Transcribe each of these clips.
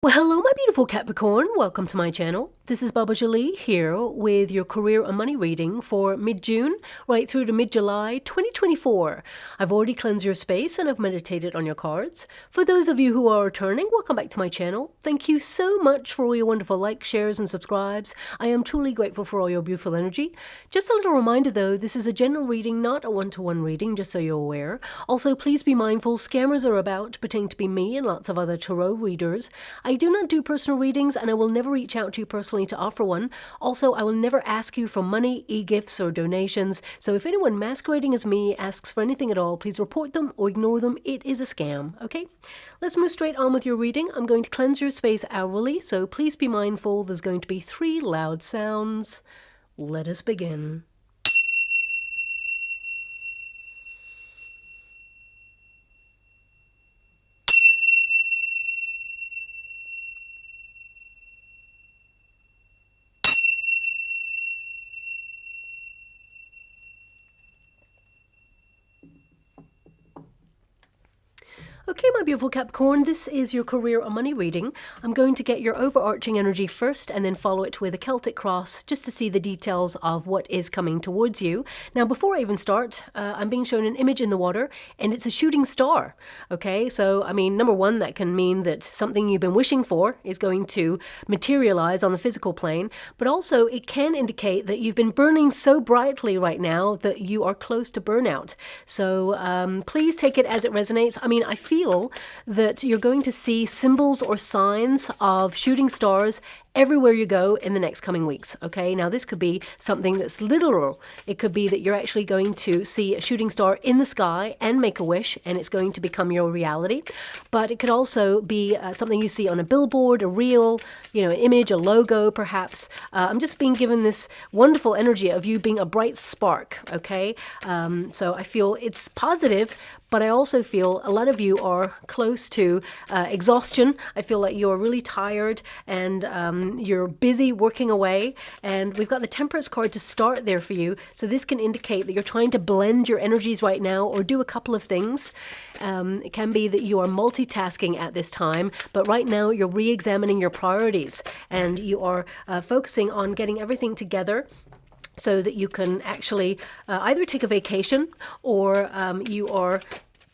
Well, hello, my beautiful Capricorn. Welcome to my channel. This is Baba Jolie here with your career and money reading for mid-June right through to mid-July 2024. I've already cleansed your space and I've meditated on your cards. For those of you who are returning, welcome back to my channel. Thank you so much for all your wonderful likes, shares, and subscribes. I am truly grateful for all your beautiful energy. Just a little reminder though, this is a general reading, not a one-to-one reading, just so you're aware. Also, please be mindful, scammers are about, pretending to be me and lots of other tarot readers. I do not do personal readings and I will never reach out to you personally to offer one. Also, I will never ask you for money, e-gifts, or donations. So if anyone masquerading as me asks for anything at all, please report them or ignore them. It is a scam, okay? Let's move straight on with your reading. I'm going to cleanse your space hourly, so please be mindful. There's going to be 3 loud sounds. Let us begin. Okay, my beautiful Capricorn, this is your career or money reading. I'm going to get your overarching energy first and then follow it with a Celtic cross just to see the details of what is coming towards you. Now, before I even start, I'm being shown an image in the water and it's a shooting star. Okay, so I mean, number one, that can mean that something you've been wishing for is going to materialize on the physical plane, but also it can indicate that you've been burning so brightly right now that you are close to burnout. So please take it as it resonates. I mean, I feel that you're going to see symbols or signs of shooting stars everywhere you go in the next coming weeks. Okay, now this could be something that's literal. It could be that you're actually going to see a shooting star in the sky and make a wish and it's going to become your reality. But it could also be something you see on a billboard, a reel, an image, a logo perhaps. I'm just being given this wonderful energy of you being a bright spark. Okay, so I feel it's positive, but I also feel a lot of you are close to exhaustion. I feel like you're really tired and you're busy working away. And we've got the Temperance card to start there for you. So this can indicate that you're trying to blend your energies right now or do a couple of things. It can be that you are multitasking at this time, but right now you're re-examining your priorities and you are focusing on getting everything together so that you can actually either take a vacation or you are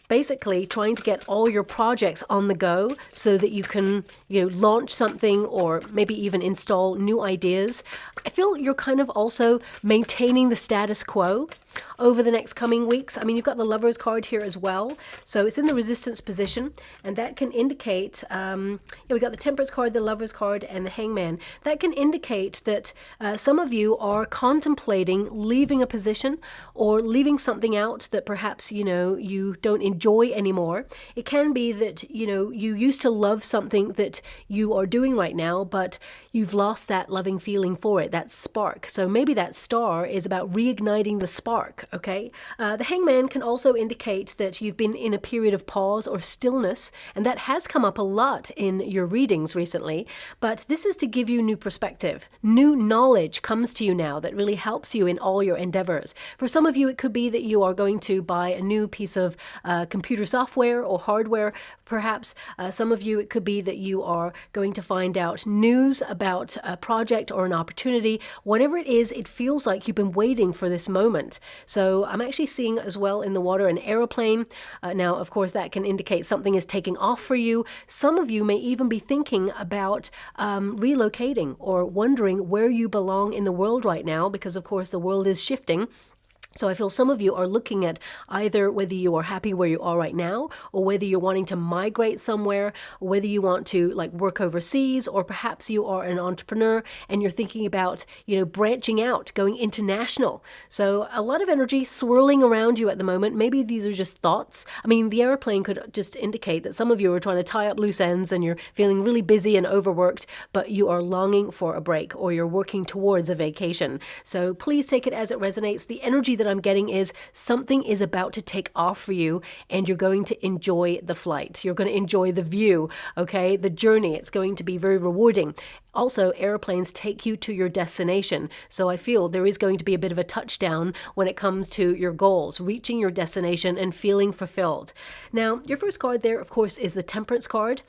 basically trying to get all your projects on the go so that you can, launch something or maybe even install new ideas. I feel you're kind of also maintaining the status quo over the next coming weeks. I mean, you've got the Lover's card here as well. So it's in the Resistance position, and that can indicate, we've got the Temperance card, the Lover's card, and the Hangman. That can indicate that some of you are contemplating leaving a position or leaving something out that perhaps, you don't enjoy anymore. It can be that, you used to love something that you are doing right now, but you've lost that loving feeling for it, that spark. So maybe that star is about reigniting the spark, okay? The Hangman can also indicate that you've been in a period of pause or stillness, and that has come up a lot in your readings recently, but this is to give you new perspective. New knowledge comes to you now that really helps you in all your endeavors. For some of you, it could be that you are going to buy a new piece of computer software or hardware. Perhaps some of you, it could be that you are going to find out news about a project or an opportunity. Whatever it is, it feels like you've been waiting for this moment. So I'm actually seeing as well in the water an aeroplane. Now, of course, that can indicate something is taking off for you. Some of you may even be thinking about relocating or wondering where you belong in the world right now, because of course the world is shifting. So I feel some of you are looking at either whether you are happy where you are right now or whether you're wanting to migrate somewhere, or whether you want to work overseas, or perhaps you are an entrepreneur and you're thinking about, branching out, going international. So a lot of energy swirling around you at the moment. Maybe these are just thoughts. I mean, the airplane could just indicate that some of you are trying to tie up loose ends and you're feeling really busy and overworked, but you are longing for a break or you're working towards a vacation. So please take it as it resonates. The energy that I'm getting is something is about to take off for you and you're going to enjoy the flight. You're going to enjoy the view, okay? The journey. It's going to be very rewarding. Also, airplanes take you to your destination. So I feel there is going to be a bit of a touchdown when it comes to your goals, reaching your destination and feeling fulfilled. Now, your first card there, of course, is the Temperance card.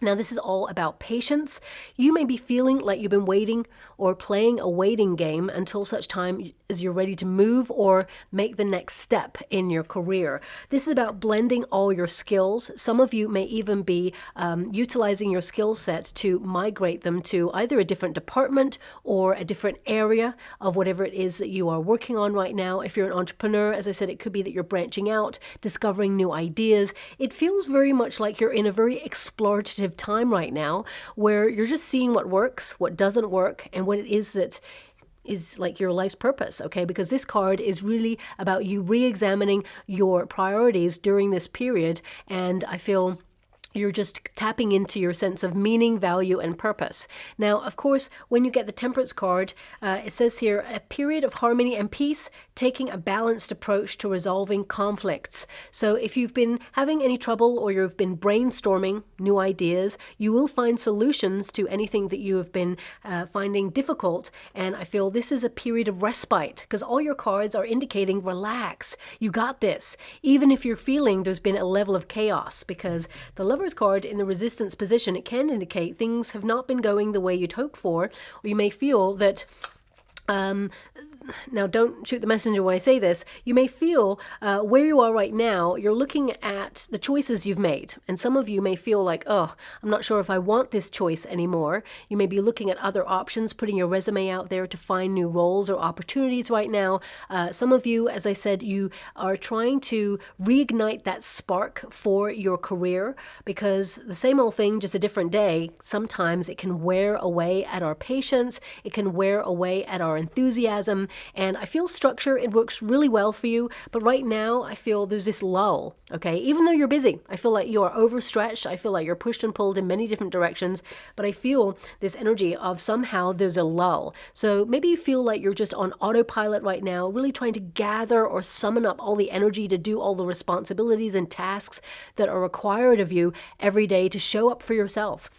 Now, this is all about patience. You may be feeling like you've been waiting or playing a waiting game until such time as you're ready to move or make the next step in your career. This is about blending all your skills. Some of you may even be utilizing your skill set to migrate them to either a different department or a different area of whatever it is that you are working on right now. If you're an entrepreneur, as I said, it could be that you're branching out, discovering new ideas. It feels very much like you're in a very explorative time right now where you're just seeing what works, what doesn't work, and what it is that is like your life's purpose, okay? Because this card is really about you re-examining your priorities during this period, and I feel you're just tapping into your sense of meaning, value, and purpose. Now, of course, when you get the Temperance card, it says here, a period of harmony and peace, taking a balanced approach to resolving conflicts. So if you've been having any trouble or you've been brainstorming new ideas, you will find solutions to anything that you have been finding difficult. And I feel this is a period of respite because all your cards are indicating relax. You got this. Even if you're feeling there's been a level of chaos, because the Lover's card in the resistance position, it can indicate things have not been going the way you'd hoped for, or you may feel that now don't shoot the messenger when I say this, you may feel where you are right now, you're looking at the choices you've made. And some of you may feel like, oh, I'm not sure if I want this choice anymore. You may be looking at other options, putting your resume out there to find new roles or opportunities right now. Some of you, as I said, you are trying to reignite that spark for your career because the same old thing, just a different day, sometimes it can wear away at our patience, it can wear away at our enthusiasm. And I feel structure, it works really well for you. But right now, I feel there's this lull, okay? Even though you're busy, I feel like you are overstretched. I feel like you're pushed and pulled in many different directions. But I feel this energy of somehow there's a lull. So maybe you feel like you're just on autopilot right now, really trying to gather or summon up all the energy to do all the responsibilities and tasks that are required of you every day to show up for yourself.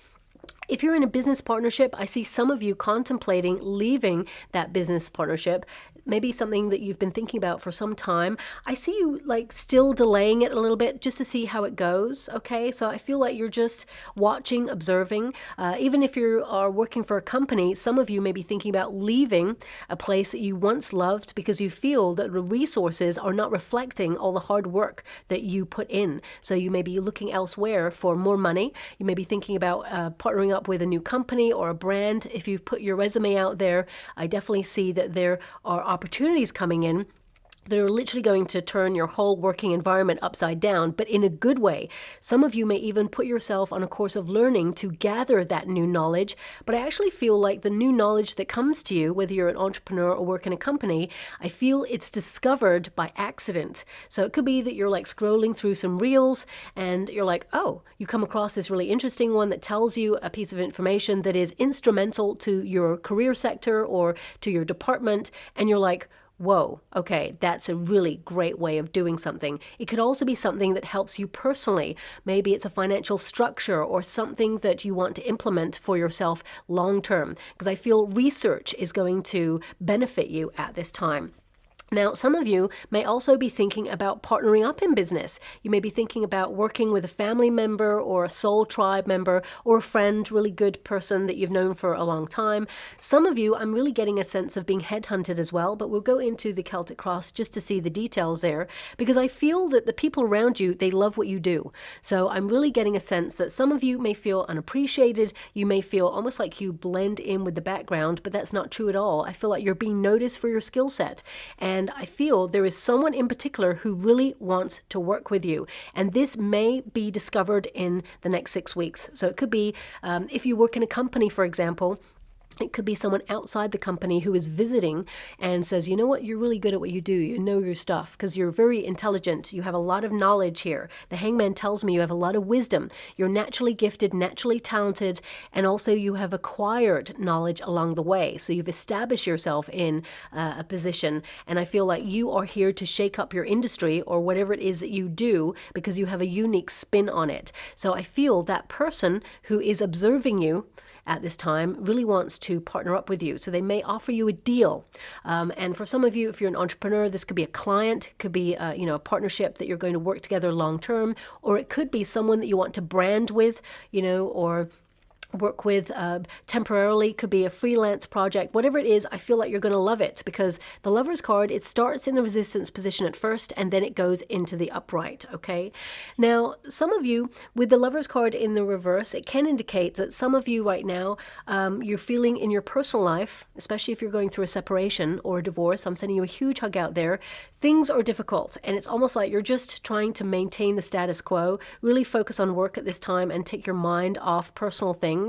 If you're in a business partnership, I see some of you contemplating leaving that business partnership. Maybe something that you've been thinking about for some time. I see you like still delaying it a little bit just to see how it goes, okay? So I feel like you're just watching, observing. Even if you are working for a company, some of you may be thinking about leaving a place that you once loved because you feel that the resources are not reflecting all the hard work that you put in. So you may be looking elsewhere for more money. You may be thinking about partnering up with a new company or a brand. If you've put your resume out there, I definitely see that there are opportunities coming in that are literally going to turn your whole working environment upside down, but in a good way. Some of you may even put yourself on a course of learning to gather that new knowledge, but I actually feel like the new knowledge that comes to you, whether you're an entrepreneur or work in a company, I feel it's discovered by accident. So it could be that you're like scrolling through some reels and you're like, oh, you come across this really interesting one that tells you a piece of information that is instrumental to your career sector or to your department, and you're like, whoa, okay, that's a really great way of doing something. It could also be something that helps you personally. Maybe it's a financial structure or something that you want to implement for yourself long term, because I feel research is going to benefit you at this time. Now, some of you may also be thinking about partnering up in business. You may be thinking about working with a family member or a soul tribe member or a friend, really good person that you've known for a long time. Some of you, I'm really getting a sense of being headhunted as well, but we'll go into the Celtic Cross just to see the details there, because I feel that the people around you, they love what you do. So I'm really getting a sense that some of you may feel unappreciated. You may feel almost like you blend in with the background, but that's not true at all. I feel like you're being noticed for your skill set. And I feel there is someone in particular who really wants to work with you. And this may be discovered in the next 6 weeks. So it could be if you work in a company, for example, it could be someone outside the company who is visiting and says, you know what, you're really good at what you do. You know your stuff because you're very intelligent. You have a lot of knowledge here. The Hangman tells me you have a lot of wisdom. You're naturally gifted, naturally talented, and also you have acquired knowledge along the way. So you've established yourself in a position, and I feel like you are here to shake up your industry or whatever it is that you do because you have a unique spin on it. So I feel that person who is observing you at this time really wants to partner up with you. So they may offer you a deal. And for some of you, if you're an entrepreneur, this could be a client, could be a partnership that you're going to work together long term, or it could be someone that you want to brand with, or work with temporarily, could be a freelance project, whatever it is. I feel like you're going to love it, because the Lover's card, it starts in the resistance position at first and then it goes into the upright. Okay, now some of you with the Lover's card in the reverse, it can indicate that some of you right now, you're feeling in your personal life, especially if you're going through a separation or a divorce, I'm sending you a huge hug out there. Things are difficult and it's almost like you're just trying to maintain the status quo, really focus on work at this time and take your mind off personal things.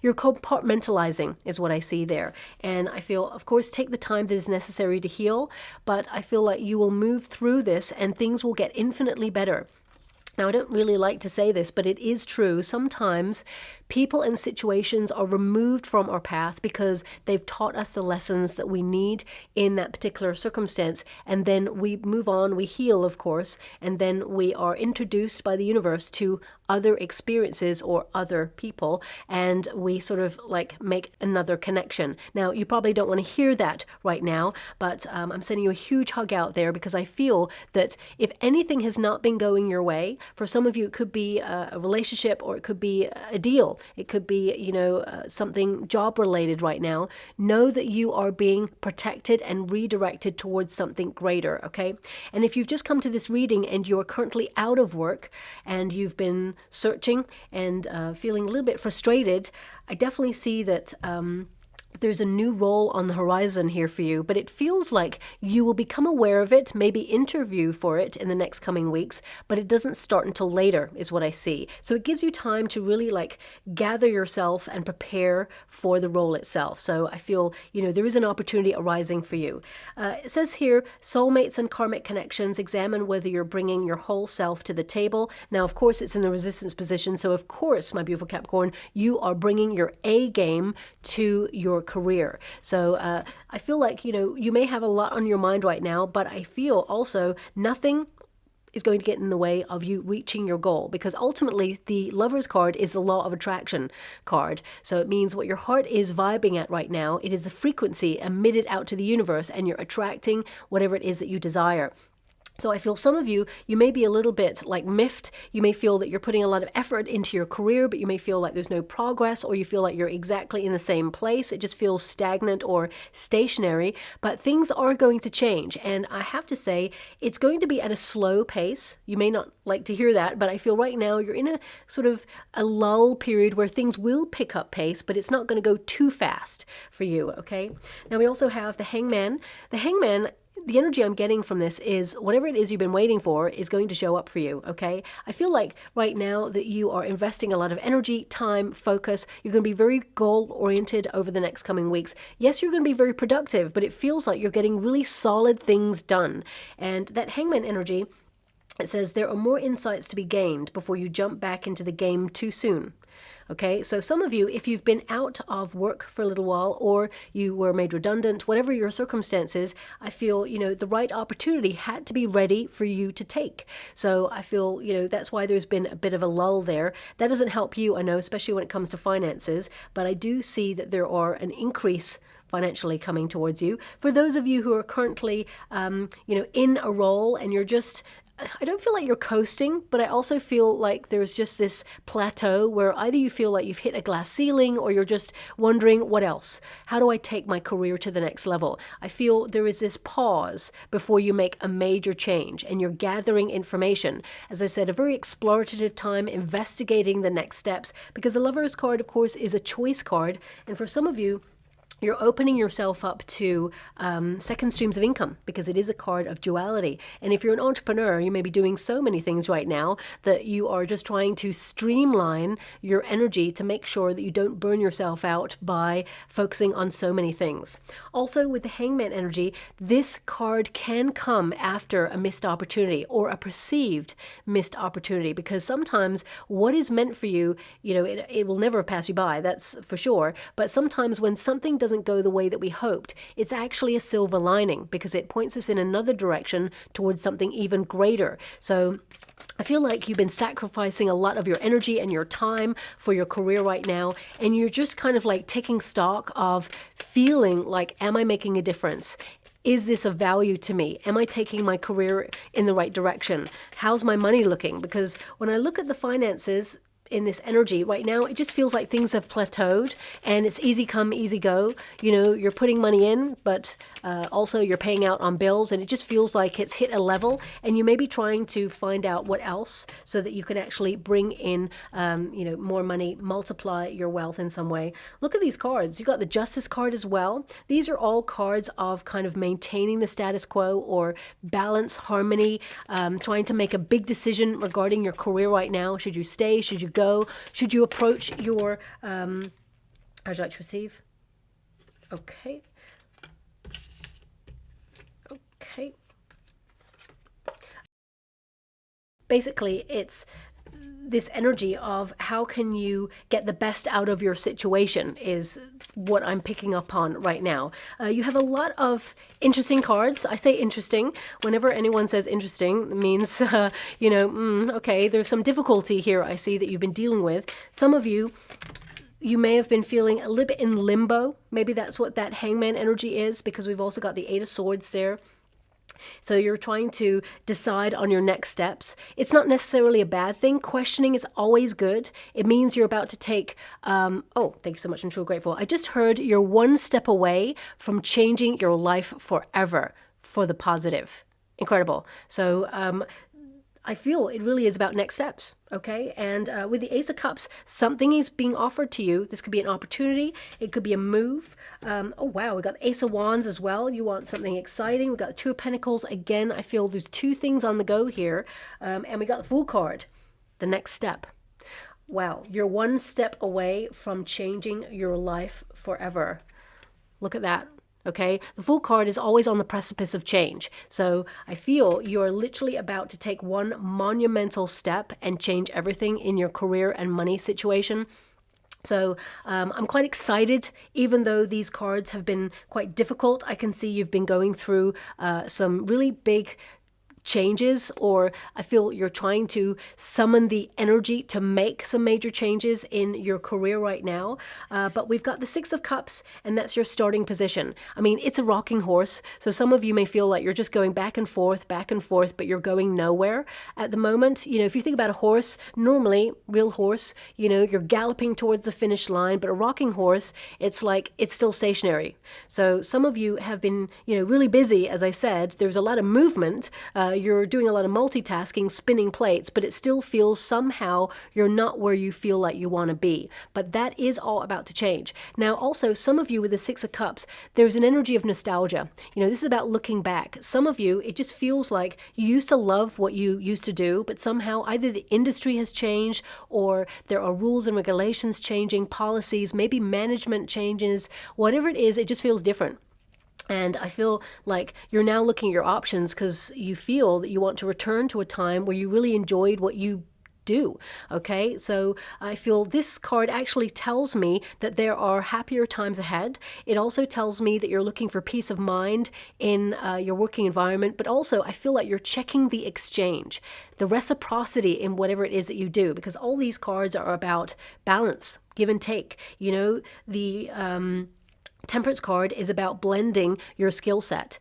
You're compartmentalizing is what I see there. And I feel, of course, take the time that is necessary to heal, but I feel like you will move through this and things will get infinitely better. Now, I don't really like to say this, but it is true. Sometimes people and situations are removed from our path because they've taught us the lessons that we need in that particular circumstance. And then we move on, we heal, of course, and then we are introduced by the universe to other experiences or other people, and we sort of like make another connection. Now, you probably don't want to hear that right now, but I'm sending you a huge hug out there, because I feel that if anything has not been going your way, for some of you, it could be a relationship, or it could be a deal. It could be, something job related right now. Know that you are being protected and redirected towards something greater, okay? And if you've just come to this reading and you're currently out of work and you've been searching and feeling a little bit frustrated, I definitely see that there's a new role on the horizon here for you, but it feels like you will become aware of it, maybe interview for it in the next coming weeks, but it doesn't start until later is what I see. So it gives you time to really gather yourself and prepare for the role itself. So I feel, there is an opportunity arising for you. It says here, soulmates and karmic connections, examine whether you're bringing your whole self to the table. Now, of course, it's in the resistance position. So of course, my beautiful Capricorn, you are bringing your A game to your career. So I feel like, you may have a lot on your mind right now, but I feel also nothing is going to get in the way of you reaching your goal, because ultimately the Lover's card is the law of attraction card. So it means what your heart is vibing at right now, it is a frequency emitted out to the universe, and you're attracting whatever it is that you desire. So I feel some of you may be a little bit miffed. You may feel that you're putting a lot of effort into your career, but you may feel like there's no progress, or you feel like you're exactly in the same place. It just feels stagnant or stationary, but things are going to change. And I have to say, it's going to be at a slow pace. You may not like to hear that, but I feel right now you're in a sort of a lull period where things will pick up pace, but it's not going to go too fast for you, okay? Now we also have the Hangman. The Hangman, the energy I'm getting from this is whatever it is you've been waiting for is going to show up for you, okay? I feel like right now that you are investing a lot of energy, time, focus. You're going to be very goal-oriented over the next coming weeks. Yes, you're going to be very productive, but it feels like you're getting really solid things done. And that Hangman energy, it says there are more insights to be gained before you jump back into the game too soon. Okay, so some of you, if you've been out of work for a little while, or you were made redundant, whatever your circumstances, I feel, the right opportunity had to be ready for you to take. So I feel, that's why there's been a bit of a lull there. That doesn't help you, I know, especially when it comes to finances, but I do see that there are an increase financially coming towards you. For those of you who are currently, in a role and you're just, I don't feel like you're coasting, but I also feel like there's just this plateau where either you feel like you've hit a glass ceiling, or you're just wondering, what else? How do I take my career to the next level? I feel there is this pause before you make a major change, and you're gathering information. As I said, a very explorative time, investigating the next steps, because the Lover's card, of course, is a choice card. And for some of you, you're opening yourself up to second streams of income, because it is a card of duality. And if you're an entrepreneur, you may be doing so many things right now that you are just trying to streamline your energy to make sure that you don't burn yourself out by focusing on so many things. Also, with the Hangman energy, this card can come after a missed opportunity, or a perceived missed opportunity, because sometimes what is meant for you, it will never pass you by, that's for sure. But sometimes when something doesn't doesn't go the way that we hoped, it's actually a silver lining because it points us in another direction towards something even greater. So I feel like you've been sacrificing a lot of your energy and your time for your career right now, and you're just kind of like taking stock of feeling like, am I making a difference? Is this of value to me? Am I taking my career in the right direction? How's my money looking? Because when I look at the finances in this energy right now, it just feels like things have plateaued and it's easy come, easy go. You know, you're putting money in, but also you're paying out on bills, and it just feels like it's hit a level, and you may be trying to find out what else so that you can actually bring in, more money, multiply your wealth in some way. Look at these cards. You got the Justice card as well. These are all cards of kind of maintaining the status quo or balance, harmony, trying to make a big decision regarding your career right now. Should you stay? Should you go? Should you approach your, how would you like to receive? Okay. Okay. Basically, it's this energy of how can you get the best out of your situation is what I'm picking up on right now. You have a lot of interesting cards. I say interesting. Whenever anyone says interesting, it means, okay, there's some difficulty here I see that you've been dealing with. Some of you may have been feeling a little bit in limbo. Maybe that's what that Hangman energy is, because we've also got the Eight of Swords there. So you're trying to decide on your next steps. It's not necessarily a bad thing. Questioning is always good. It means you're about to take, thank you so much. I'm truly grateful. I just heard you're one step away from changing your life forever for the positive. Incredible. So I feel it really is about next steps, okay? And with the Ace of Cups, something is being offered to you. This could be an opportunity. It could be a move. Oh, wow, we got the Ace of Wands as well. You want something exciting. We got the Two of Pentacles. Again, I feel there's two things on the go here. And we got the Fool card, the next step. Wow, you're one step away from changing your life forever. Look at that. Okay, the Fool card is always on the precipice of change. So I feel you're literally about to take one monumental step and change everything in your career and money situation. So I'm quite excited, even though these cards have been quite difficult. I can see you've been going through some really big changes, or I feel you're trying to summon the energy to make some major changes in your career right now. But we've got the Six of Cups, and that's your starting position. I mean, it's a rocking horse. So some of you may feel like you're just going back and forth, but you're going nowhere at the moment. You know, if you think about a horse, normally, real horse, you know, you're galloping towards the finish line, but a rocking horse, it's like it's still stationary. So some of you have been, really busy, as I said. There's a lot of movement. You're doing a lot of multitasking, spinning plates, but it still feels somehow you're not where you feel like you want to be. But that is all about to change. Now, also, some of you with the Six of Cups, there's an energy of nostalgia. This is about looking back. Some of you, it just feels like you used to love what you used to do, but somehow either the industry has changed, or there are rules and regulations changing, policies, maybe management changes, whatever it is, it just feels different. And I feel like you're now looking at your options because you feel that you want to return to a time where you really enjoyed what you do. Okay, so I feel this card actually tells me that there are happier times ahead. It also tells me that you're looking for peace of mind in your working environment, but also I feel like you're checking the exchange, the reciprocity in whatever it is that you do, because all these cards are about balance, give and take. The Temperance card is about blending your skill set,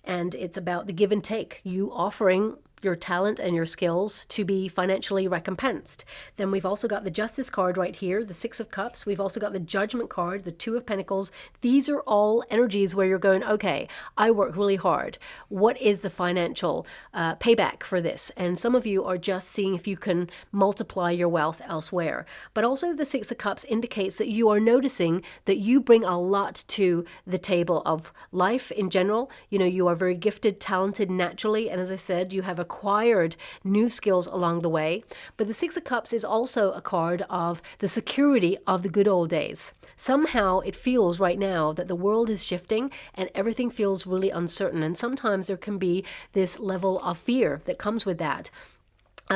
and it's about the give and take, you offering your talent and your skills to be financially recompensed. Then we've also got the Justice card right here, the Six of Cups. We've also got the Judgment card, the Two of Pentacles. These are all energies where you're going, okay, I work really hard. What is the financial payback for this? And some of you are just seeing if you can multiply your wealth elsewhere. But also the Six of Cups indicates that you are noticing that you bring a lot to the table of life in general. You are very gifted, talented naturally. And as I said, you have acquired new skills along the way. But the Six of Cups is also a card of the security of the good old days. Somehow it feels right now that the world is shifting and everything feels really uncertain. And sometimes there can be this level of fear that comes with that.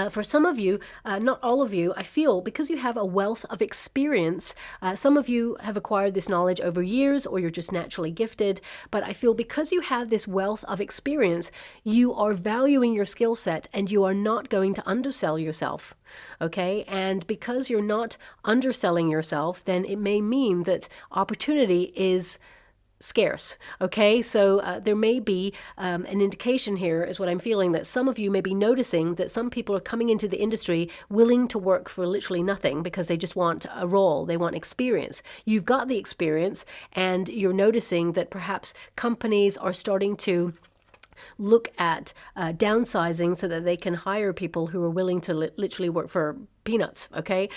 For some of you, not all of you, I feel because you have a wealth of experience, some of you have acquired this knowledge over years or you're just naturally gifted. But I feel because you have this wealth of experience, you are valuing your skill set and you are not going to undersell yourself. Okay. And because you're not underselling yourself, then it may mean that opportunity is scarce. Okay, so there may be an indication here, is what I'm feeling, that some of you may be noticing that some people are coming into the industry willing to work for literally nothing because they just want a role, they want experience. You've got the experience, and you're noticing that perhaps companies are starting to look at downsizing so that they can hire people who are willing to literally work for peanuts. Okay.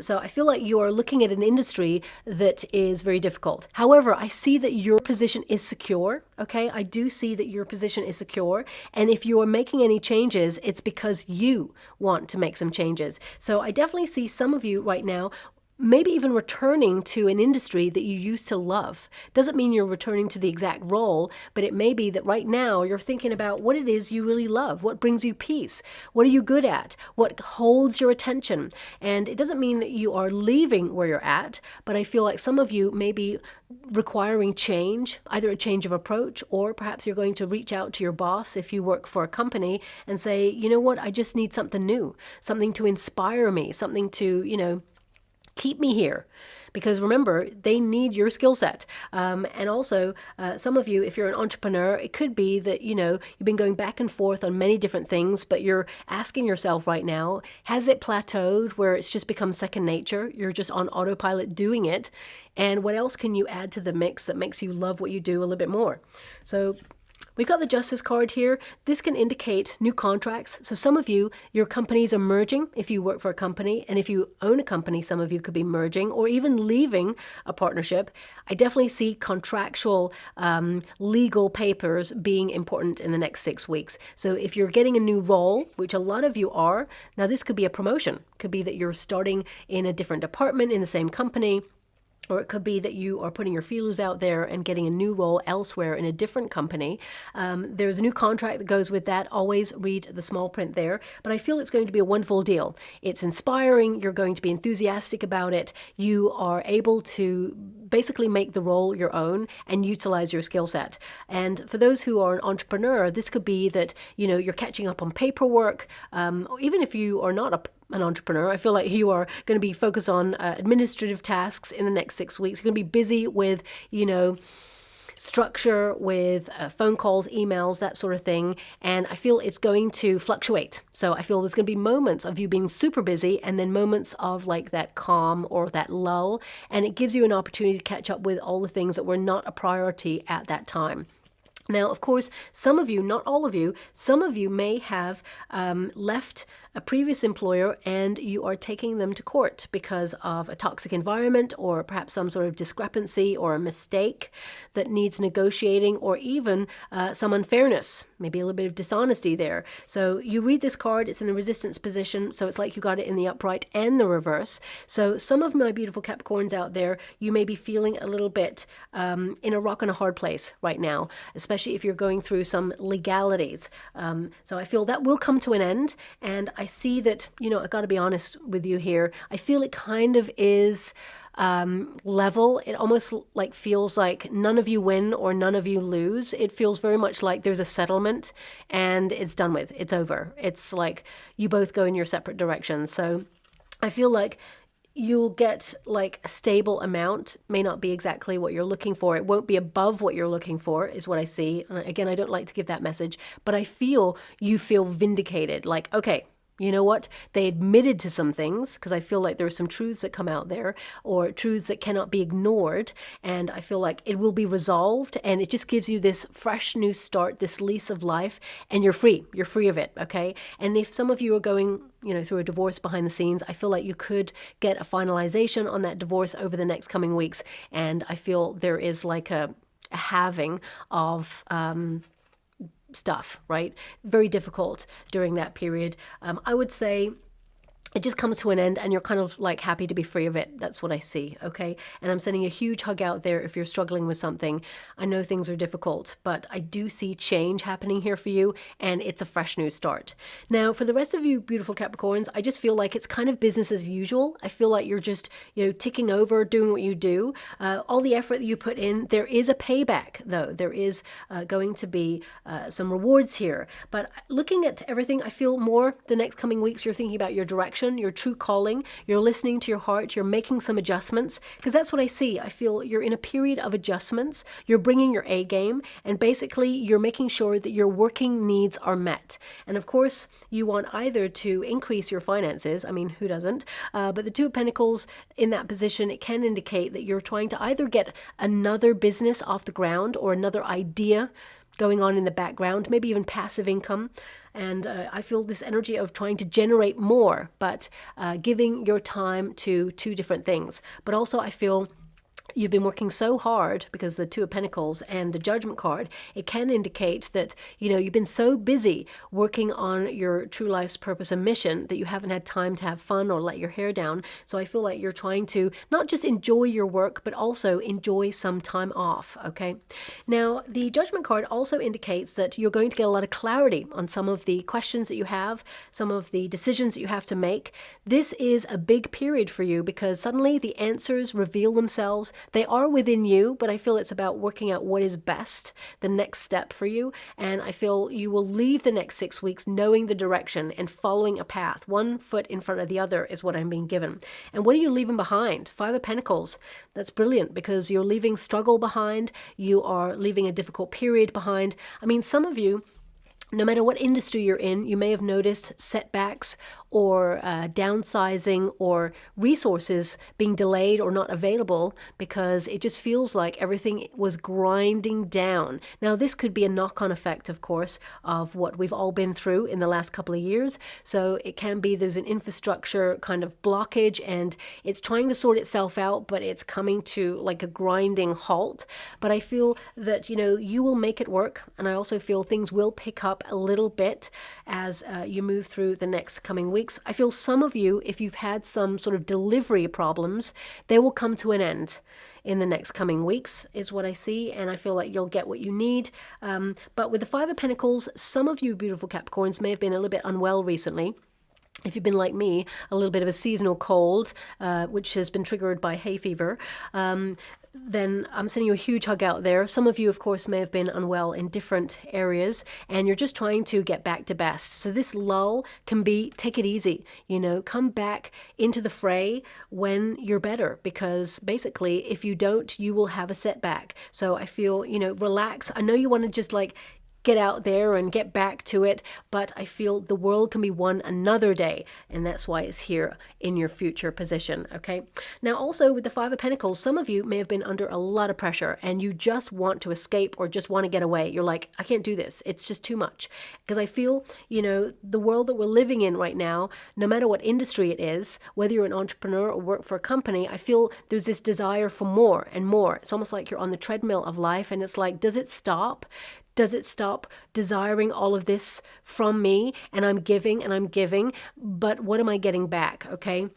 So I feel like you are looking at an industry that is very difficult. However, I see that your position is secure. Okay. I do see that your position is secure. And if you are making any changes, it's because you want to make some changes. So I definitely see some of you right now maybe even returning to an industry that you used to love. Doesn't mean you're returning to the exact role, but it may be that right now you're thinking about what it is you really love, what brings you peace, what are you good at, what holds your attention. And it doesn't mean that you are leaving where you're at, but I feel like some of you may be requiring change, either a change of approach, or perhaps you're going to reach out to your boss if you work for a company and say, you know what, I just need something new, something to inspire me, something to, keep me here. Because remember, they need your skill set. And also, some of you, if you're an entrepreneur, it could be that, you've been going back and forth on many different things, but you're asking yourself right now, has it plateaued where it's just become second nature? You're just on autopilot doing it. And what else can you add to the mix that makes you love what you do a little bit more? So we've got the Justice card here. This can indicate new contracts. So some of you, your companies are merging if you work for a company. And if you own a company, some of you could be merging or even leaving a partnership. I definitely see contractual legal papers being important in the next 6 weeks. So if you're getting a new role, which a lot of you are, now this could be a promotion. It could be that you're starting in a different department in the same company. Or it could be that you are putting your feelers out there and getting a new role elsewhere in a different company. There's a new contract that goes with that. Always read the small print there. But I feel it's going to be a wonderful deal. It's inspiring. You're going to be enthusiastic about it. You are able to basically make the role your own and utilize your skill set. And for those who are an entrepreneur, this could be that, you're catching up on paperwork. Even if you are not an entrepreneur, I feel like you are going to be focused on administrative tasks in the next 6 weeks. You're going to be busy with, structure, with phone calls, emails, that sort of thing. And I feel it's going to fluctuate. So I feel there's going to be moments of you being super busy and then moments of like that calm or that lull. And it gives you an opportunity to catch up with all the things that were not a priority at that time. Now, of course, some of you, not all of you, some of you may have left a previous employer and you are taking them to court because of a toxic environment or perhaps some sort of discrepancy or a mistake that needs negotiating or even some unfairness, maybe a little bit of dishonesty there. So you read this card, it's in the resistance position, so it's like you got it in the upright and the reverse. So some of my beautiful Capricorns out there, you may be feeling a little bit in a rock and a hard place right now, especially if you're going through some legalities. So I feel that will come to an end. And I see that, I got to be honest with you here. I feel it kind of is level. It almost like feels like none of you win or none of you lose. It feels very much like there's a settlement and it's done with. It's over. It's like you both go in your separate directions. So I feel like you'll get like a stable amount, may not be exactly what you're looking for. It won't be above what you're looking for, is what I see. And again, I don't like to give that message, but I feel you feel vindicated. Like, okay, you know what? They admitted to some things because I feel like there are some truths that come out there or truths that cannot be ignored. And I feel like it will be resolved and it just gives you this fresh new start, this lease of life, and you're free. You're free of it. Okay. And if some of you are going, through a divorce behind the scenes, I feel like you could get a finalization on that divorce over the next coming weeks. And I feel there is like a halving of, stuff, right? Very difficult during that period. I would say it just comes to an end and you're kind of like happy to be free of it. That's what I see, okay? And I'm sending a huge hug out there if you're struggling with something. I know things are difficult, but I do see change happening here for you, and it's a fresh new start. Now, for the rest of you beautiful Capricorns, I just feel like it's kind of business as usual. I feel like you're just, ticking over, doing what you do. All the effort that you put in, there is a payback, though. There is going to be some rewards here. But looking at everything, I feel more the next coming weeks, you're thinking about your direction, your true calling, you're listening to your heart, you're making some adjustments, because that's what I see. I feel you're in a period of adjustments, you're bringing your A game, and basically you're making sure that your working needs are met. And of course, you want either to increase your finances, I mean, who doesn't? But the Two of Pentacles in that position, it can indicate that you're trying to either get another business off the ground or another idea going on in the background, maybe even passive income. And I feel this energy of trying to generate more, but giving your time to two different things. But also I feel you've been working so hard, because the Two of Pentacles and the Judgment card, it can indicate that, you've been so busy working on your true life's purpose and mission that you haven't had time to have fun or let your hair down. So I feel like you're trying to not just enjoy your work, but also enjoy some time off, okay? Now, the Judgment card also indicates that you're going to get a lot of clarity on some of the questions that you have, some of the decisions that you have to make. This is a big period for you because suddenly the answers reveal themselves. They are within you, but I feel it's about working out what is best, the next step for you. And I feel you will leave the next 6 weeks knowing the direction and following a path. One foot in front of the other is what I'm being given. And what are you leaving behind? Five of Pentacles. That's brilliant, because you're leaving struggle behind. You are leaving a difficult period behind. I mean, some of you, no matter what industry you're in, you may have noticed setbacks or downsizing or resources being delayed or not available because it just feels like everything was grinding down. Now, this could be a knock-on effect, of course, of what we've all been through in the last couple of years. So it can be there's an infrastructure kind of blockage and it's trying to sort itself out, but it's coming to like a grinding halt. But I feel that, you will make it work. And I also feel things will pick up a little bit as you move through the next coming weeks. I feel some of you, if you've had some sort of delivery problems, they will come to an end in the next coming weeks, is what I see. And I feel like you'll get what you need. But with the Five of Pentacles, some of you beautiful Capricorns may have been a little bit unwell recently. If you've been like me, a little bit of a seasonal cold, which has been triggered by hay fever, then I'm sending you a huge hug out there. Some of you, of course, may have been unwell in different areas, and you're just trying to get back to best. So this lull can be, take it easy, come back into the fray when you're better, because basically, if you don't, you will have a setback. So I feel, relax. I know you want to just get out there and get back to it, but I feel the world can be won another day, and that's why it's here in your future position, okay? Now, also with the Five of Pentacles, some of you may have been under a lot of pressure and you just want to escape or just want to get away. You're like, I can't do this. It's just too much. Because I feel, the world that we're living in right now, no matter what industry it is, whether you're an entrepreneur or work for a company, I feel there's this desire for more and more. It's almost like you're on the treadmill of life, and it's like, does it stop? Does it stop desiring all of this from me? And I'm giving, but what am I getting back? Okay.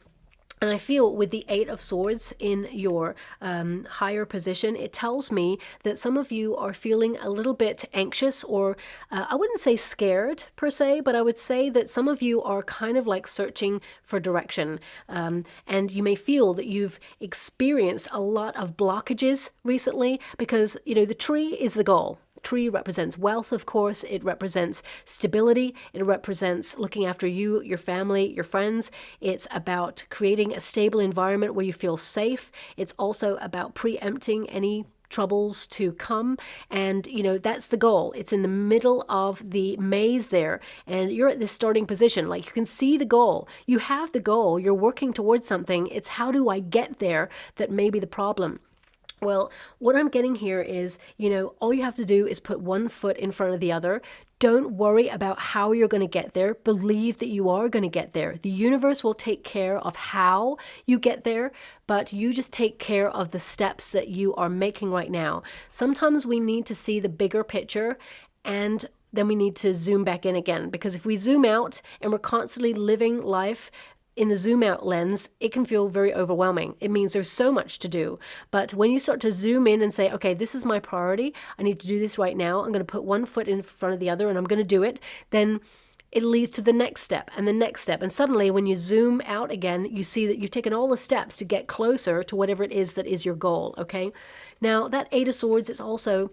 And I feel with the Eight of Swords in your higher position, it tells me that some of you are feeling a little bit anxious, or I wouldn't say scared per se, but I would say that some of you are kind of like searching for direction. And you may feel that you've experienced a lot of blockages recently because, the tree is the goal. Tree represents wealth, of course. It represents stability. It represents looking after you, your family, your friends. It's about creating a stable environment where you feel safe. It's also about preempting any troubles to come, and that's the goal. It's in the middle of the maze there, and you're at this starting position. Like, you can see the goal. You have the goal. You're working towards something. It's how do I get there that may be the problem. Well, what I'm getting here is, all you have to do is put one foot in front of the other. Don't worry about how you're going to get there. Believe that you are going to get there. The universe will take care of how you get there, but you just take care of the steps that you are making right now. Sometimes we need to see the bigger picture, and then we need to zoom back in again, because if we zoom out and we're constantly living life in the zoom out lens, it can feel very overwhelming. It means there's so much to do. But when you start to zoom in and say, okay, this is my priority, I need to do this right now, I'm going to put one foot in front of the other and I'm going to do it, then it leads to the next step and the next step. And suddenly when you zoom out again, you see that you've taken all the steps to get closer to whatever it is that is your goal, okay? Now, that Eight of Swords is also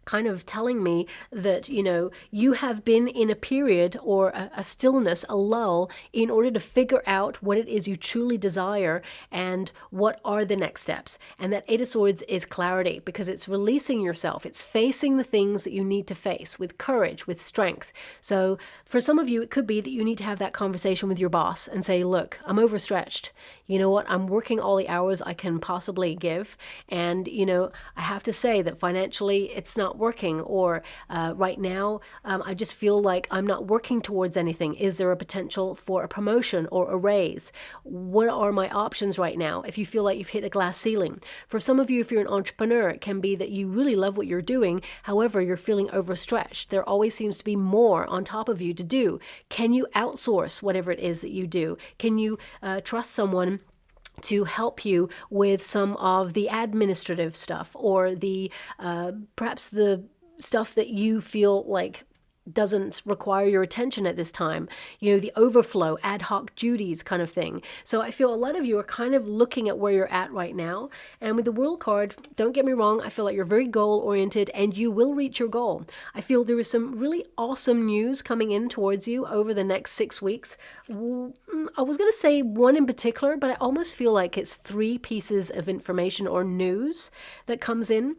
kind of telling me that, you have been in a period or a stillness, a lull, in order to figure out what it is you truly desire and what are the next steps. And that Eight of Swords is clarity, because it's releasing yourself. It's facing the things that you need to face with courage, with strength. So for some of you, it could be that you need to have that conversation with your boss and say, look, I'm overstretched. You know what? I'm working all the hours I can possibly give. And, I have to say that financially it's not working, or right now I just feel like I'm not working towards anything. Is there a potential for a promotion or a raise? What are my options right now? If you feel like you've hit a glass ceiling. For some of you, if you're an entrepreneur, it can be that you really love what you're doing. However, you're feeling overstretched. There always seems to be more on top of you to do. Can you outsource whatever it is that you do? Can you trust someone to help you with some of the administrative stuff, or the perhaps the stuff that you feel like doesn't require your attention at this time, the overflow, ad hoc duties kind of thing. So I feel a lot of you are kind of looking at where you're at right now. And with the World card, don't get me wrong, I feel like you're very goal oriented and you will reach your goal. I feel there is some really awesome news coming in towards you over the next 6 weeks. I was going to say one in particular, but I almost feel like it's 3 pieces of information or news that comes in.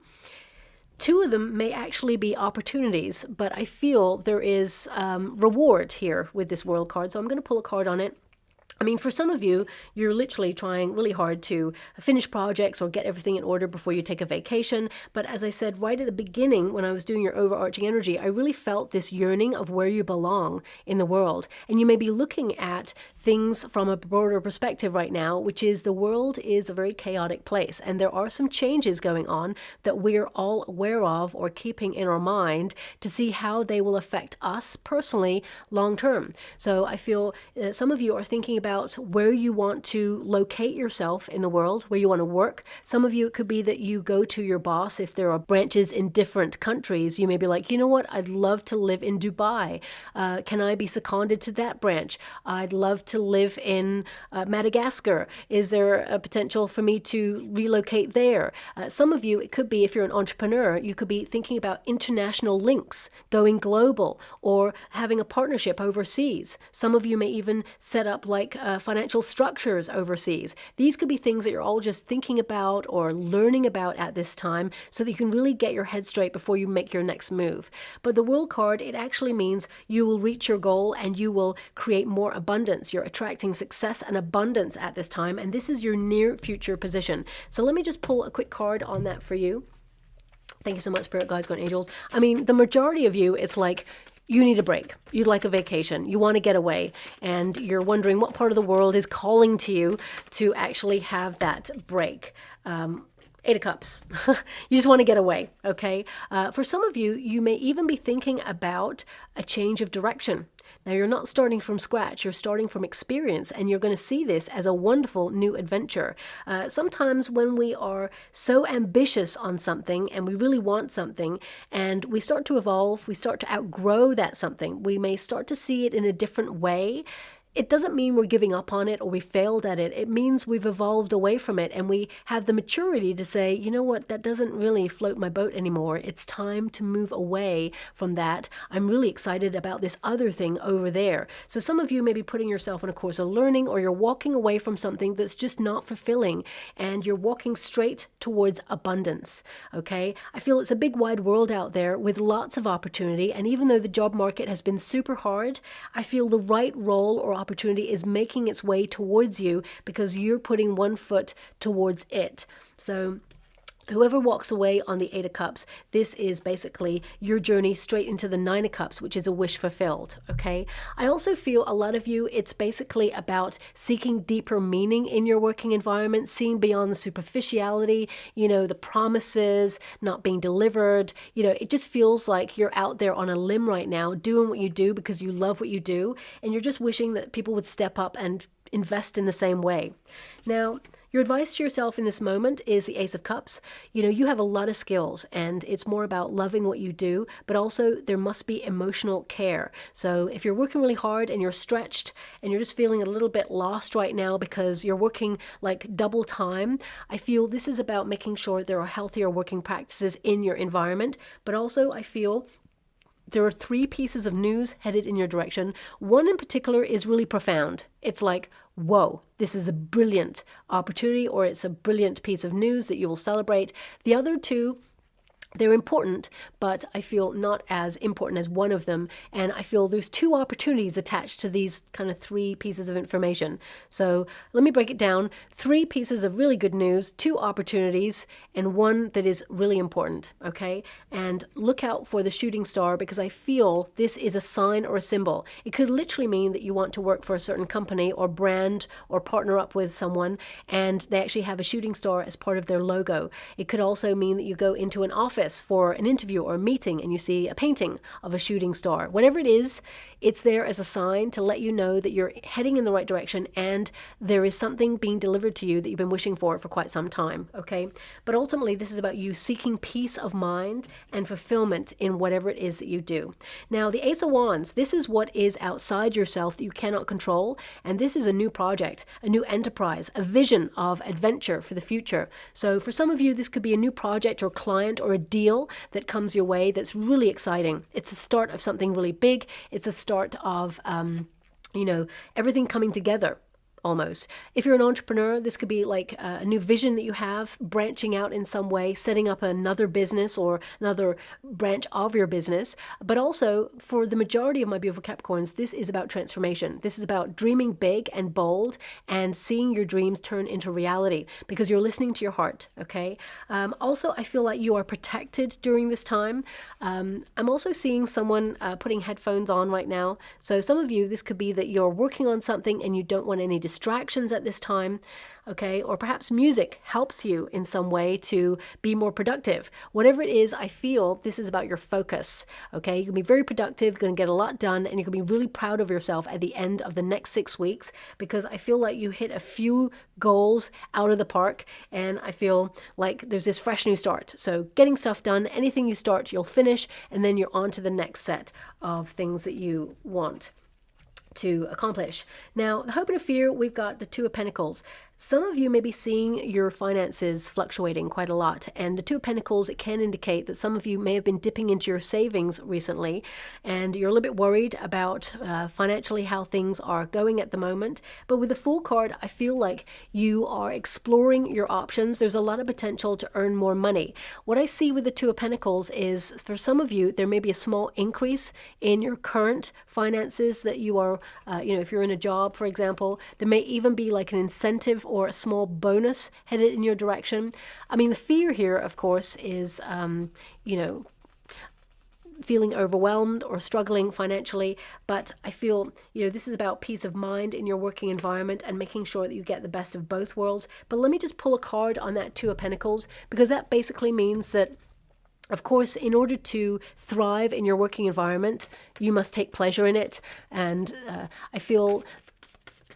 2 of them may actually be opportunities, but I feel there is reward here with this World card. So I'm going to pull a card on it. I mean, for some of you, you're literally trying really hard to finish projects or get everything in order before you take a vacation. But as I said right at the beginning, when I was doing your overarching energy, I really felt this yearning of where you belong in the world. And you may be looking at things from a broader perspective right now, which is the world is a very chaotic place. And there are some changes going on that we're all aware of or keeping in our mind to see how they will affect us personally long term. So I feel some of you are thinking about where you want to locate yourself in the world, where you want to work. Some of you, it could be that you go to your boss. If there are branches in different countries, you may be like, you know what, I'd love to live in Dubai. Can I be seconded to that branch? I'd love to live in Madagascar. Is there a potential for me to relocate there? Some of you, it could be, if you're an entrepreneur, you could be thinking about international links, going global, or having a partnership overseas. Some of you may even set up like financial structures overseas. These could be things that you're all just thinking about or learning about at this time, so that you can really get your head straight before you make your next move. But the World card, it actually means you will reach your goal and you will create more abundance. You're attracting success and abundance at this time, and this is your near future position. So let me just pull a quick card on that for you. Thank you so much, Spirit Guides, Guardian Angels. I mean, the majority of you, it's like you need a break. You'd like a vacation. You want to get away. And you're wondering what part of the world is calling to you to actually have that break. 8 of Cups. You just want to get away, okay? For some of you, you may even be thinking about a change of direction. Now, you're not starting from scratch. You're starting from experience, and you're going to see this as a wonderful new adventure. Sometimes when we are so ambitious on something and we really want something and we start to evolve, we start to outgrow that something, we may start to see it in a different way. It doesn't mean we're giving up on it or we failed at it. It means we've evolved away from it and we have the maturity to say, you know what, that doesn't really float my boat anymore. It's time to move away from that. I'm really excited about this other thing over there. So some of you may be putting yourself on a course of learning, or you're walking away from something that's just not fulfilling and you're walking straight towards abundance. Okay? I feel it's a big wide world out there with lots of opportunity, and even though the job market has been super hard, I feel the right role or opportunity is making its way towards you because you're putting one foot towards it. So whoever walks away on the 8 of Cups, this is basically your journey straight into the 9 of Cups, which is a wish fulfilled, okay? I also feel a lot of you, it's basically about seeking deeper meaning in your working environment, seeing beyond the superficiality, the promises not being delivered. It just feels like you're out there on a limb right now doing what you do because you love what you do, and you're just wishing that people would step up and invest in the same way. Now, your advice to yourself in this moment is the Ace of Cups. You have a lot of skills, and it's more about loving what you do, but also there must be emotional care. So if you're working really hard and you're stretched and you're just feeling a little bit lost right now because you're working like double time, I feel this is about making sure there are healthier working practices in your environment. But also I feel there are 3 pieces of news headed in your direction. One in particular is really profound. It's like, whoa, this is a brilliant opportunity, or it's a brilliant piece of news that you will celebrate. The other 2, they're important, but I feel not as important as one of them. And I feel there's 2 opportunities attached to these kind of 3 pieces of information. So let me break it down. 3 pieces of really good news, 2 opportunities, and 1 that is really important, okay? And look out for the shooting star, because I feel this is a sign or a symbol. It could literally mean that you want to work for a certain company or brand or partner up with someone, and they actually have a shooting star as part of their logo. It could also mean that you go into an office for an interview or a meeting and you see a painting of a shooting star. Whatever it is, it's there as a sign to let you know that you're heading in the right direction and there is something being delivered to you that you've been wishing for quite some time, okay? But ultimately, this is about you seeking peace of mind and fulfillment in whatever it is that you do. Now, the Ace of Wands, this is what is outside yourself that you cannot control, and this is a new project, a new enterprise, a vision of adventure for the future. So for some of you, this could be a new project or client or a deal that comes your way that's really exciting. It's the start of something really big. It's a start of, everything coming together. Almost. If you're an entrepreneur, this could be like a new vision that you have, branching out in some way, setting up another business or another branch of your business. But also, for the majority of my beautiful Capricorns, this is about transformation. This is about dreaming big and bold and seeing your dreams turn into reality because you're listening to your heart, okay? Also, I feel like you are protected during this time. I'm also seeing someone putting headphones on right now. So some of you, this could be that you're working on something and you don't want any distractions at this time, okay? Or perhaps music helps you in some way to be more productive. Whatever it is, I feel this is about your focus, okay? You can be very productive, you're going to get a lot done, and you can be really proud of yourself at the end of the next 6 weeks because I feel like you hit a few goals out of the park, and I feel like there's this fresh new start. So getting stuff done, anything you start, you'll finish, and then you're on to the next set of things that you want to accomplish. Now, the hope and the fear, we've got the 2 of Pentacles. Some of you may be seeing your finances fluctuating quite a lot, and the 2 of Pentacles, it can indicate that some of you may have been dipping into your savings recently, and you're a little bit worried about financially how things are going at the moment. But with the Fool card, I feel like you are exploring your options. There's a lot of potential to earn more money. What I see with the 2 of Pentacles is, for some of you, there may be a small increase in your current finances that you are, if you're in a job, for example, there may even be like an incentive or a small bonus headed in your direction. I mean, the fear here, of course, is, feeling overwhelmed or struggling financially, but I feel, this is about peace of mind in your working environment and making sure that you get the best of both worlds. But let me just pull a card on that 2 of Pentacles, because that basically means that, of course, in order to thrive in your working environment, you must take pleasure in it. And I feel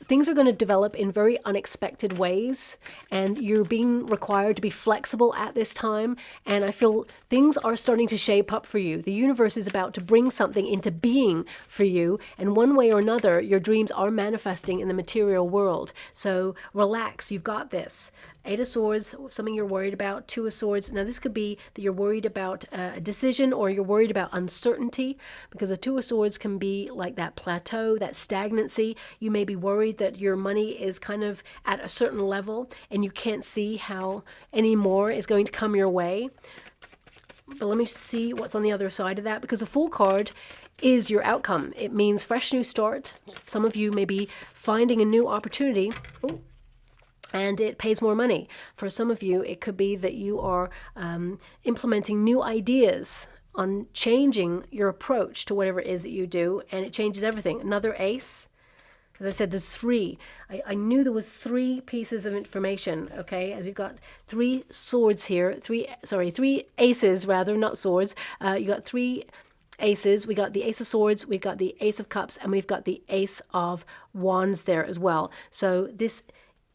things are going to develop in very unexpected ways, and you're being required to be flexible at this time. And I feel things are starting to shape up for you. The universe is about to bring something into being for you, and one way or another, your dreams are manifesting in the material world. So relax, you've got this. 8 of Swords, something you're worried about. 2 of Swords. Now, this could be that you're worried about a decision, or you're worried about uncertainty, because a 2 of Swords can be like that plateau, that stagnancy. You may be worried that your money is kind of at a certain level and you can't see how any more is going to come your way. But let me see what's on the other side of that, because the Fool card is your outcome. It means fresh new start. Some of you may be finding a new opportunity. And it pays more money. For some of you, it could be that you are implementing new ideas on changing your approach to whatever it is that you do, and it changes everything. Another ace. As I said, there's 3. I knew there was 3 pieces of information, okay? As you've got 3 swords here, 3 aces rather, not swords. You got 3 aces. We got the Ace of Swords, we've got the Ace of Cups, and we've got the Ace of Wands there as well. So this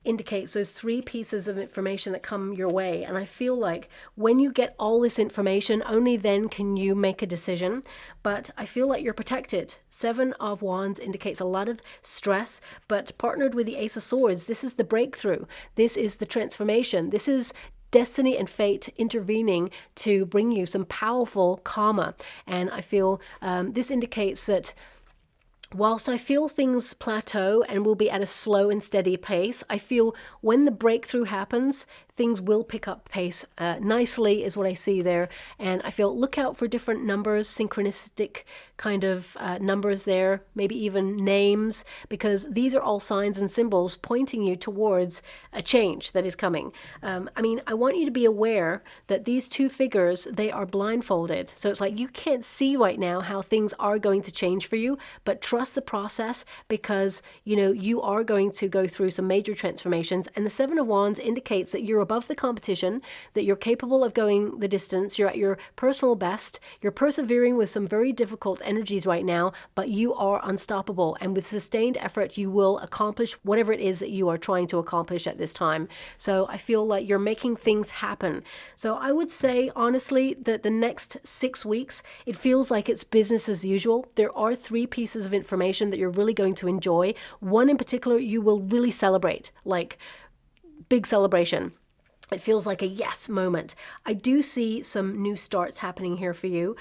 indicates those three pieces of information that come your way. And I feel like when you get all this information, only then can you make a decision. But I feel like you're protected. Seven of Wands indicates a lot of stress, but partnered with the Ace of Swords, this is the breakthrough. This is the transformation. This is destiny and fate intervening to bring you some powerful karma. And I feel this indicates that whilst I feel things plateau and will be at a slow and steady pace, I feel when the breakthrough happens, things will pick up pace nicely is what I see there. And I feel look out for different numbers, synchronistic kind of numbers there, maybe even names, because these are all signs and symbols pointing you towards a change that is coming. I mean, I want you to be aware that these two figures, they are blindfolded. So it's like you can't see right now how things are going to change for you, but trust the process because, you know, you are going to go through some major transformations. And the Seven of Wands indicates that you're above the competition, that you're capable of going the distance, you're at your personal best, you're persevering with some very difficult energies right now, but you are unstoppable. And with sustained effort, you will accomplish whatever it is that you are trying to accomplish at this time. So I feel like you're making things happen. So I would say, honestly, that the next 6 weeks, it feels like it's business as usual. There are three pieces of information that you're really going to enjoy. One in particular, you will really celebrate, like big celebration. It feels like a yes moment. I do see some new starts happening here for you.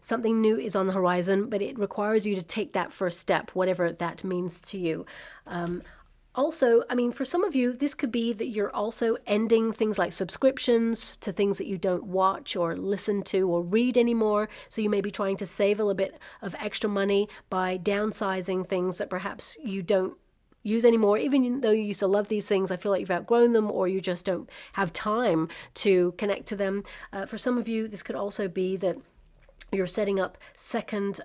Something new is on the horizon, but it requires you to take that first step, whatever that means to you. Also, I mean, for some of you, this could be that you're also ending things like subscriptions to things that you don't watch or listen to or read anymore. So you may be trying to save a little bit of extra money by downsizing things that perhaps you don't use anymore. Even though you used to love these things, I feel like you've outgrown them or you just don't have time to connect to them. For some of you, this could also be that you're setting up second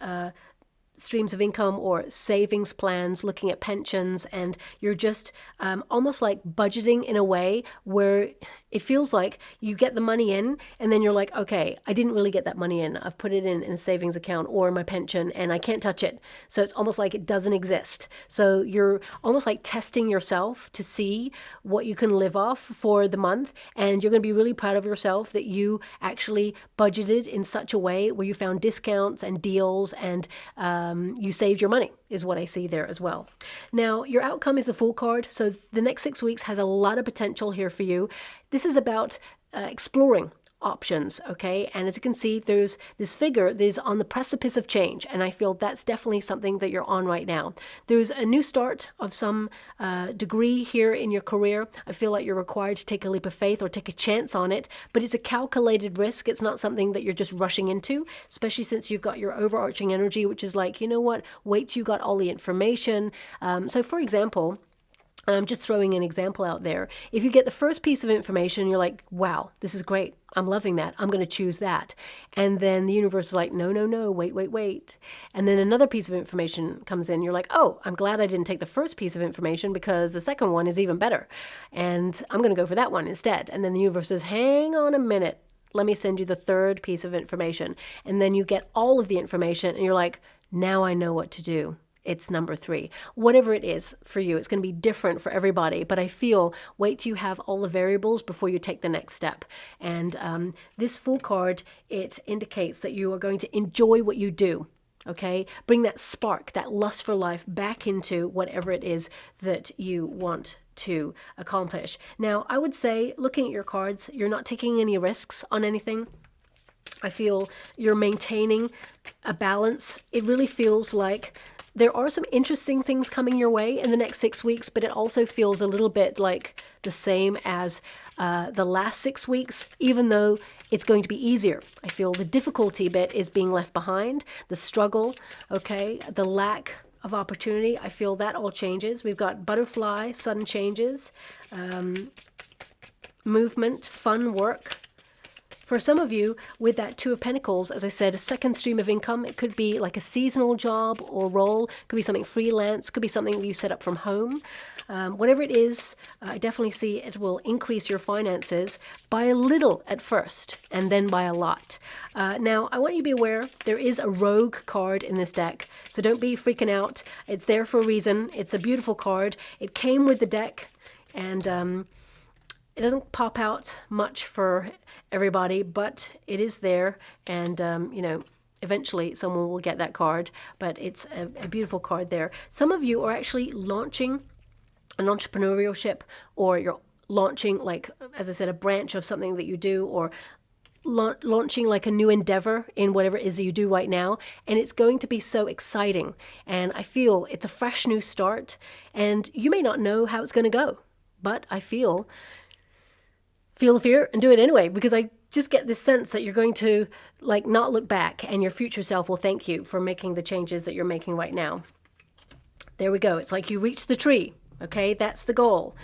streams of income or savings plans, looking at pensions, and you're just almost like budgeting in a way where it feels like you get the money in and then you're like, okay, I didn't really get that money in. I've put it in a savings account or my pension and I can't touch it. So it's almost like it doesn't exist. So you're almost like testing yourself to see what you can live off for the month. And you're going to be really proud of yourself that you actually budgeted in such a way where you found discounts and deals and you saved your money is what I see there as well. Now, your outcome is the Fool card. So the next 6 weeks has a lot of potential here for you. This is about exploring options, okay? And as you can see, there's this figure that is on the precipice of change, and I feel that's definitely something that you're on right now. There's a new start of some degree here in your career. I feel like you're required to take a leap of faith or take a chance on it, but it's a calculated risk. It's not something that you're just rushing into, especially since you've got your overarching energy, which is like, you know what, wait till you got all the information. So for example, and I'm just throwing an example out there. If you get the first piece of information, you're like, wow, this is great. I'm loving that. I'm going to choose that. And then the universe is like, no, no, no, wait. And then another piece of information comes in. You're like, oh, I'm glad I didn't take the first piece of information because the second one is even better. And I'm going to go for that one instead. And then the universe says, hang on a minute. Let me send you the third piece of information. And then you get all of the information and you're like, now I know what to do. It's number 3. Whatever it is for you, it's going to be different for everybody. But I feel, wait till you have all the variables before you take the next step. And this Fool card, it indicates that you are going to enjoy what you do. Okay, bring that spark, that lust for life back into whatever it is that you want to accomplish. Now, I would say, looking at your cards, you're not taking any risks on anything. I feel you're maintaining a balance. It really feels like there are some interesting things coming your way in the next 6 weeks, but it also feels a little bit like the same as the last 6 weeks, even though it's going to be easier. I feel the difficulty bit is being left behind, the struggle, okay, the lack of opportunity. I feel that all changes. We've got butterfly, sudden changes, movement, fun work, For some of you, with that Two of Pentacles, as I said, a second stream of income. It could be like a seasonal job or role. Could be something freelance. Could be something you set up from home. Whatever it is, I definitely see it will increase your finances by a little at first and then by a lot. Now, I want you to be aware there is a rogue card in this deck, so don't be freaking out. It's there for a reason. It's a beautiful card. It came with the deck, and it doesn't pop out much for everybody, but it is there, and eventually someone will get that card, but it's a beautiful card there. Some of you are actually launching an entrepreneurship, or you're launching, like, as I said, a branch of something that you do, or launching like a new endeavor in whatever it is that you do right now, and it's going to be so exciting. And I feel it's a fresh new start, and you may not know how it's going to go, but I feel the fear and do it anyway, because I just get this sense that you're going to like not look back, and your future self will thank you for making the changes that you're making right now. There we go. It's like you reach the tree. Okay, that's the goal,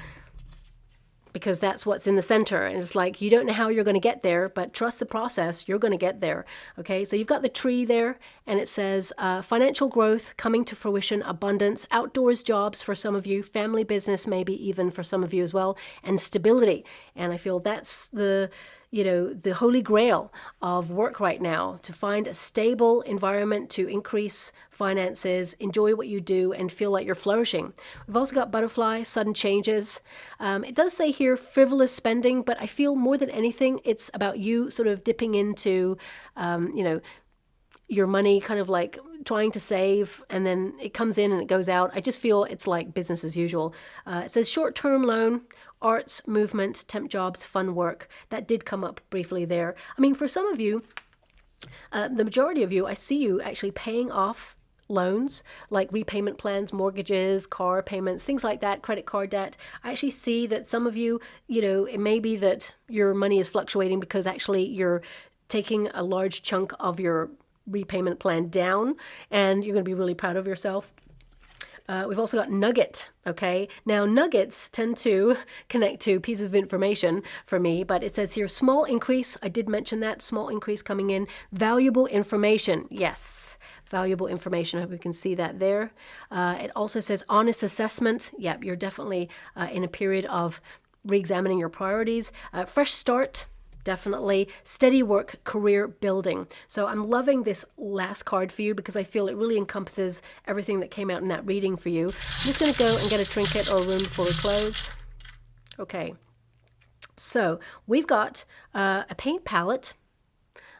because that's what's in the center. And it's like, you don't know how you're going to get there, but trust the process. You're going to get there. Okay, so you've got the tree there, and it says financial growth coming to fruition, abundance, outdoors jobs for some of you, family business maybe even for some of you as well, and stability. And I feel that's the holy grail of work right now, to find a stable environment to increase finances, enjoy what you do, and feel like you're flourishing. We've also got butterfly, sudden changes. It does say here frivolous spending, but I feel more than anything, it's about you sort of dipping into, your money, kind of like trying to save, and then it comes in and it goes out. I just feel it's like business as usual. It says short-term loan, arts, movement, temp jobs, fun work. That did come up briefly there. I mean, for some of you, the majority of you, I see you actually paying off loans, like repayment plans, mortgages, car payments, things like that, credit card debt. I actually see that some of you, it may be that your money is fluctuating because actually you're taking a large chunk of your repayment plan down, and you're going to be really proud of yourself. We've also got nugget. Okay, now nuggets tend to connect to pieces of information for me, but it says here small increase. I did mention that small increase coming in. Valuable information. Yes, valuable information. I hope you can see that there. It also says honest assessment. Yep, you're definitely in a period of re-examining your priorities. Fresh start. Definitely. Steady work, career building. So I'm loving this last card for you, because I feel it really encompasses everything that came out in that reading for you. I'm just going to go and get a trinket or a room before we close. Okay. So we've got a paint palette.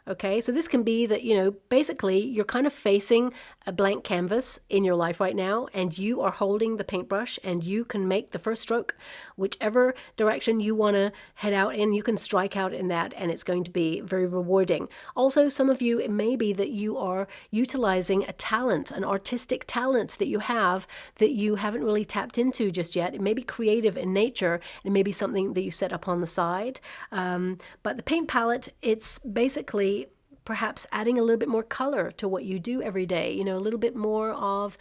Okay, so this can be that, basically you're kind of facing a blank canvas in your life right now, and you are holding the paintbrush, and you can make the first stroke. Whichever direction you want to head out in, you can strike out in that, and it's going to be very rewarding. Also, some of you, it may be that you are utilizing a talent, an artistic talent that you have that you haven't really tapped into just yet. It may be creative in nature. It may be something that you set up on the side. But the paint palette, it's basically perhaps adding a little bit more color to what you do every day, a little bit more of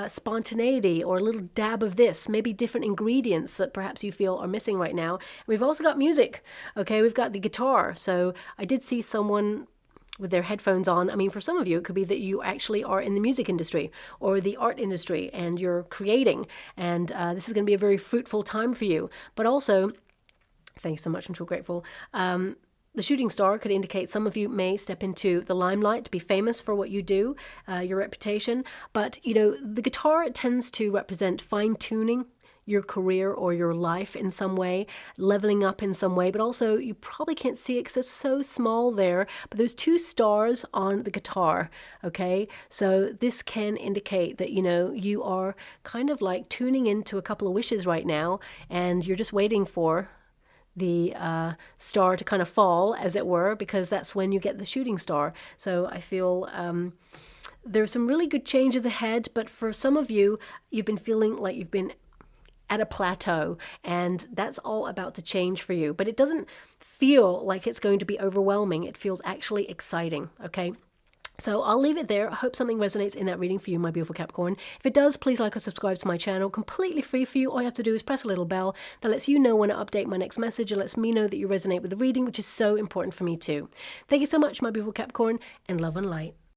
spontaneity, or a little dab of this, maybe different ingredients that perhaps you feel are missing right now. We've also got music. Okay, we've got the guitar. So I did see someone with their headphones on. I mean, for some of you, it could be that you actually are in the music industry or the art industry, and you're creating, and this is going to be a very fruitful time for you. But also, thanks so much, I'm so grateful. The shooting star could indicate some of you may step into the limelight to be famous for what you do, your reputation. But, the guitar tends to represent fine-tuning your career or your life in some way, leveling up in some way. But also, you probably can't see it because it's so small there, but there's 2 stars on the guitar, okay? So this can indicate that, you are kind of like tuning into a couple of wishes right now, and you're just waiting for the star to kind of fall, as it were, because that's when you get the shooting star. So I feel there's some really good changes ahead, but for some of you, you've been feeling like you've been at a plateau, and that's all about to change for you. But it doesn't feel like it's going to be overwhelming. It feels actually exciting, okay? So I'll leave it there. I hope something resonates in that reading for you, my beautiful Capricorn. If it does, please like or subscribe to my channel. Completely free for you. All you have to do is press a little bell that lets you know when I update my next message and lets me know that you resonate with the reading, which is so important for me too. Thank you so much, my beautiful Capricorn, and love and light.